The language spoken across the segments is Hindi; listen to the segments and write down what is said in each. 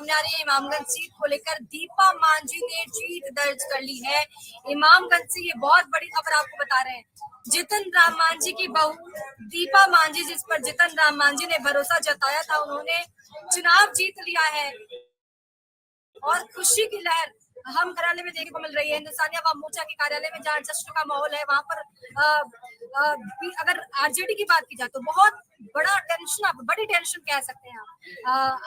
सामने आ रही है इमामगंज सीट को लेकर। दीपा मांझी ने जीत दर्ज कर ली है इमामगंज से। ये बहुत बड़ी खबर आपको बता रहे हैं। जीतन राम मांझी की बहू दीपा मांझी, जिस पर जीतन राम मांझी ने भरोसा जताया था, उन्होंने चुनाव जीत लिया है और खुशी की लहर हम कार्यालय में देखने को मिल रही है। हिंदुस्तानी अवाम मोर्चा के कार्यालय में जहाँ जश्न का माहौल है, वहां पर अगर आरजेडी की बात की जाए तो बहुत बड़ा टेंशन, आप बड़ी टेंशन कह सकते हैं आप।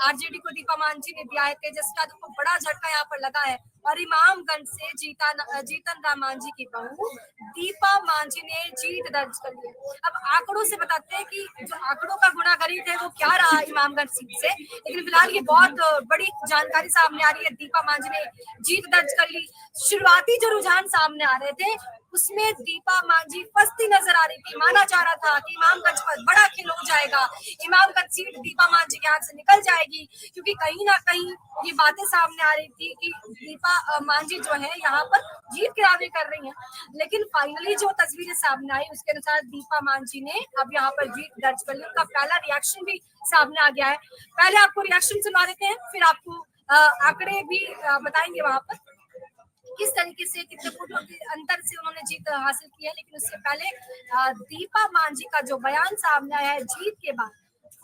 आरजेडी को दीपा मांझी ने दिया है, तेजस्वी यादव को बड़ा झटका यहाँ पर लगा है और इमामगंज से जीतन राम मांझी की बहू दीपा मांझी ने जीत दर्ज कर ली है। अब आंकड़ों से बताते हैं कि जो आंकड़ों का गुनागरीब है वो क्या रहा इमामगंज सीट से, लेकिन फिलहाल ये बहुत बड़ी जानकारी सामने आ रही है। दीपा मांझी ने जीत दर्ज कर ली। शुरुआती जो रुझान सामने आ रहे थे उसमें दीपा मांझी फंसती नजर आ रही थी। माना जा रहा था कि इमामगंज पर बड़ा खेल हो जाएगा, इमामगंज सीट दीपा मांझी के हाथ से निकल जाएगी, क्योंकि कहीं ना कहीं ये बातें सामने आ रही थी कि दीपा मांझी जो है यहाँ पर जीत के दावे कर रही हैं। लेकिन फाइनली जो तस्वीरें सामने आई उसके अनुसार दीपा मांझी ने अब यहाँ पर जीत दर्ज कर ली। उनका पहला रिएक्शन भी सामने आ गया है। पहले आपको रिएक्शन सुना देते हैं, फिर आपको आंकड़े भी बताएंगे वहां पर किस तरीके से कितने वोटों के अंतर से उन्होंने जीत हासिल की है। लेकिन उससे पहले दीपा मांझी का जो बयान सामने आया है जीत के बाद,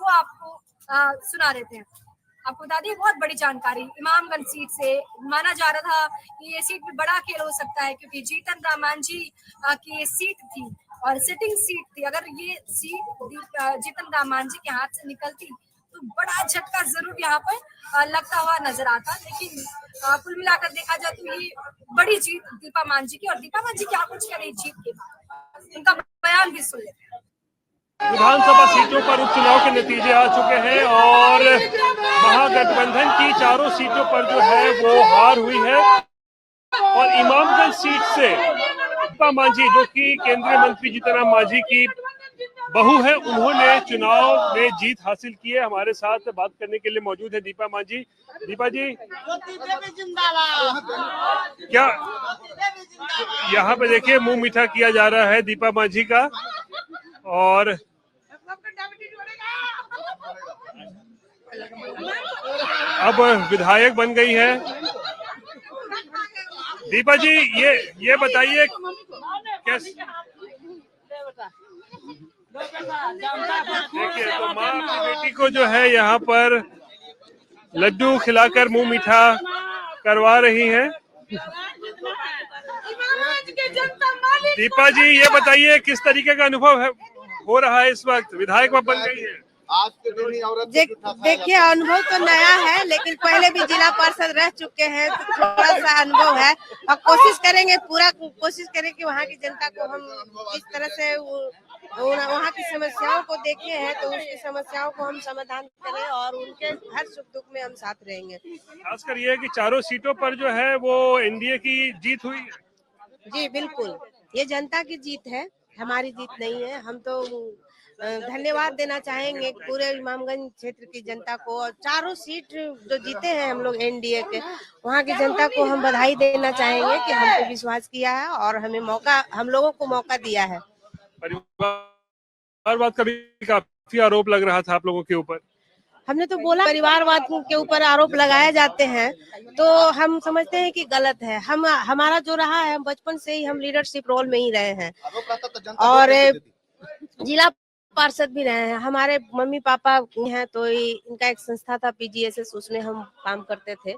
वो आपको सुना देते हैं। आपको बता दें बहुत बड़ी जानकारी, इमामगंज सीट से माना जा रहा था कि ये सीट में बड़ा खेल हो सकता है, क्योंकि जीतन राम मांझी की ये सीट थी और सिटिंग सीट थी। अगर ये सीट जीतन राम मांझी के हाथ से निकलती तो बड़ा झटका जरूर यहाँ पर लगता हुआ नजर आता। लेकिन कुल मिलाकर देखा जाए तो ये बड़ी जीत दीपा मांझी की। और दीपा मांझी क्या कुछ कह रही जीत के बाद, उनका बयान भी सुन लेते हैं। विधानसभा सीटों पर उपचुनाव के नतीजे आ चुके हैं और महागठबंधन की चारों सीटों पर जो है वो हार हुई है और इमामगंज सीट से दीपा मांझी, जो कि केंद्रीय मंत्री जीतन राम मांझी की बहू है, उन्होंने चुनाव में जीत हासिल की है। हमारे साथ बात करने के लिए मौजूद है दीपा मांझी। दीपा जी, क्या यहाँ पे देखिए मुंह मीठा किया जा रहा है दीपा मांझी का और अब विधायक बन गई है। दीपा जी, ये बताइए कैसे, देखिए तो माँ अपनी बेटी को जो है यहाँ पर लड्डू खिलाकर मुंह मीठा करवा रही हैं। दीपा जी, ये बताइए किस तरीके का अनुभव है हो रहा है इस वक्त, विधायक बन गई है आज के दिन ही औरत। देखिए अनुभव तो नया है, लेकिन पहले भी जिला पार्षद रह चुके हैं तो थोड़ा सा अनुभव है और कोशिश करेंगे, पूरा कोशिश करें कि वहाँ की जनता को हम जिस तरह से वहाँ की समस्याओं को देखे हैं तो उसकी समस्याओं को हम समाधान करें और उनके हर सुख दुख में हम साथ रहेंगे। खासकर ये है कि चारों सीटों पर जो है वो एनडीए की जीत हुई है। जी बिल्कुल, ये जनता की जीत है, हमारी जीत नहीं है। हम तो धन्यवाद देना चाहेंगे पूरे इमामगंज क्षेत्र की जनता को और चारों सीट जो जीते हैं हम लोग एनडीए के, वहाँ की जनता को हम बधाई देना चाहेंगे कि हम पे विश्वास किया है और हमें मौका, हम लोगों को मौका दिया है। परिवारवाद का भी काफी आरोप लग रहा था आप लोगों के ऊपर। हमने तो बोला परिवारवाद के ऊपर आरोप लगाए जाते हैं तो हम समझते हैं कि गलत है। हमारा जो रहा है, हम बचपन से ही हम लीडरशिप रोल में ही रहे हैं और जिला पार्षद भी रहे हैं। हमारे मम्मी पापा हैं तो इनका एक संस्था था पीजीएसएस, उसमें हम काम करते थे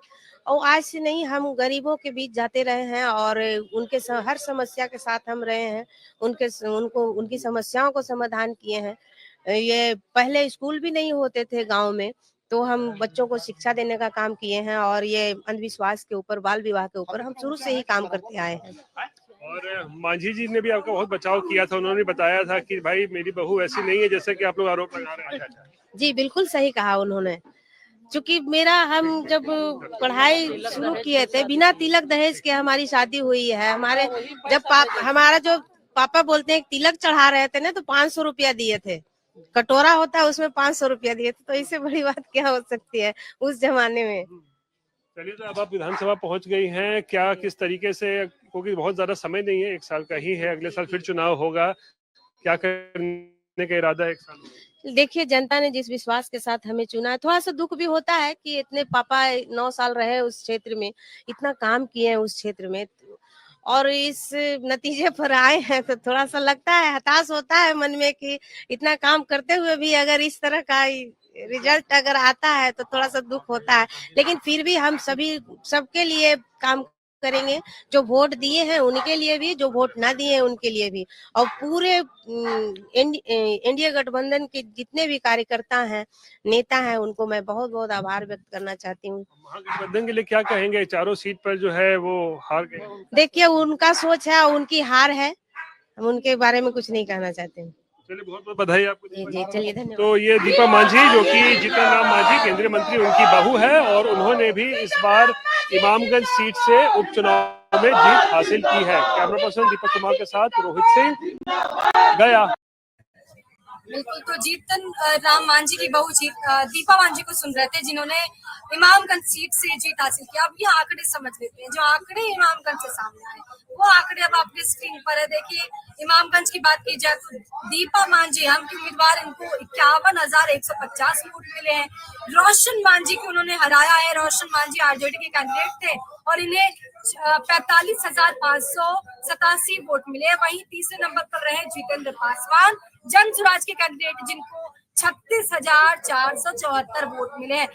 और आज से नहीं, हम गरीबों के बीच जाते रहे हैं और उनके हर समस्या के साथ हम रहे हैं, उनकी समस्याओं को समाधान किए हैं। ये पहले स्कूल भी नहीं होते थे गांव में, तो हम बच्चों को शिक्षा देने का काम किए हैं और ये अंधविश्वास के ऊपर, बाल विवाह के ऊपर हम शुरू से ही काम करते आए हैं। और मांझी जी ने भी आपका बहुत बचाव किया था, उन्होंने बताया था कि भाई मेरी बहू ऐसी नहीं है जैसे कि आप लोग आरोप लगा रहे हैं। जी बिल्कुल सही कहा उन्होंने, क्योंकि हम जब पढ़ाई शुरू किए थे बिना तिलक दहेज के हमारी शादी हुई है। हमारे जब हमारा जो पापा बोलते हैं तिलक चढ़ा रहे थे ना तो 500 रुपया दिए थे, कटोरा होता है उसमें 500 रुपया दिए थे, तो इससे बड़ी बात क्या हो सकती है उस जमाने में। चलिए, तो अब आप विधानसभा पहुंच गई हैं, क्या किस तरीके से, क्योंकि बहुत ज्यादा समय नहीं है, 1 साल का ही है, अगले साल फिर चुनाव होगा, क्या करने का इरादा है 1 साल में? देखिए, जनता ने जिस विश्वास के साथ हमें चुना है, थोड़ा-सा दुःख भी होता है कि इतने पापा 9 साल रहे उस क्षेत्र में, इतना काम किए हैं उस क्षेत्र में और इस नतीजे पर आए हैं तो थोड़ा-सा लगता है, हताश होता है मन में कि इतना काम करते हुए भी अगर इस तरह का रिजल्ट अगर आता है तो थोड़ा-सा दुःख होता है। लेकिन फिर भी हम सभी सबके लिए काम करेंगे, जो वोट दिए हैं उनके लिए भी, जो वोट ना दिए हैं उनके लिए भी और पूरे एनडीए गठबंधन के जितने भी कार्यकर्ता हैं, नेता हैं, उनको मैं बहुत-बहुत आभार व्यक्त करना चाहती हूँ। महागठबंधन के लिए क्या कहेंगे? चारों सीट पर जो है वो हार गए। देखिए, उनका सोच है, उनकी हार है, हम उनके बारे में कुछ नहीं कहना चाहते हैं। चलिए, बहुत-बहुत बधाई आपको। जी, जी, चलिए धन्यवाद। तो ये दीपा मांझी, जो कि जीतन राम मांझी केंद्रीय मंत्री उनकी बहू है और उन्होंने भी इस बार इमामगंज सीट से उपचुनाव में जीत हासिल की है। कैमरा पर्सन दीपक कुमार के साथ रोहित सिंह, गया। बिल्कुल, तो जीतन राम मांझी की बहू दीपा मांझी को सुन रहे थे, जिन्होंने इमामगंज सीट से जीत हासिल की। अब ये आंकड़े समझ लेते हैं, जो आंकड़े इमामगंज से सामने आए, वो आंकड़े अब आपकी स्क्रीन पर है। देखिए, इमामगंज की बात की जाए तो दीपा मांझी हम की उम्मीदवार, इनको 51,150 वोट मिले हैं। रोशन मांझी को उन्होंने हराया है। रोशन मांझी आरजेडी के कैंडिडेट थे और इन्हें 45,587 वोट मिले। वहीं तीसरे नंबर पर रहे जितेंद्र पासवान, जन स्वराज के कैंडिडेट, जिनको 36,474 वोट मिले हैं।